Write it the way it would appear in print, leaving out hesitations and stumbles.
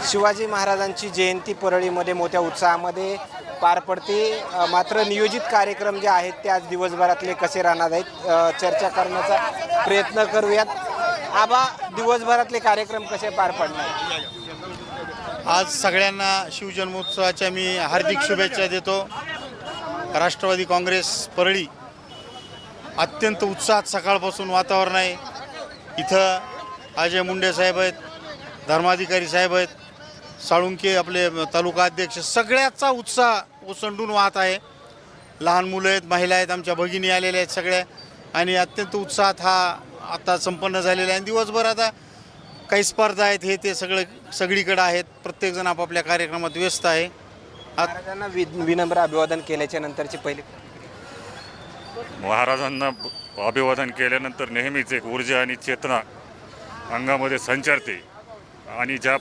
शिवाजी महाराजांची जयंती परळीमध्ये मोठ्या उत्साहामध्ये पार पडते। मात्र नियोजित कार्यक्रम जे आहेत ते आज दिवसभरातले कसे राहणार आहेत चर्चा करण्याचा प्रयत्न करूयात। आबा, दिवसभरातले कार्यक्रम कसे पार पडणार? आज सगळ्यांना शिवजन्मोत्सवाच्या मी हार्दिक शुभेच्छा देतो। राष्ट्रवादी काँग्रेस परळी अत्यंत उत्साहात सकाळपासून वातावरण आहे। इथं अजय मुंडे साहेब आहेत, धर्माधिकारी साहेब आहेत, साळुंके आपले तालुका अध्यक्ष, सगळ्याचा उत्साह ओसंडून वाहत आहे। लहान मुलं आहेत, महिला आहेत, आमच्या भगिनी आलेल्या आहेत सगळ्या, आणि अत्यंत उत्साहात हा आता संपन्न झालेला आहे। दिवसभर आता काही स्पर्धा आहेत, हे ते सगळीकडे आहेत। प्रत्येकजण आपापल्या कार्यक्रमात व्यस्त आहे। महाराजांना विनम्र अभिवादन केल्याच्या नंतरची पहिली महाराजांना अभिवादन केल्यानंतर नेहमीच एक ऊर्जा आणि चेतना अंगामध्ये संचारते, आणि ज्या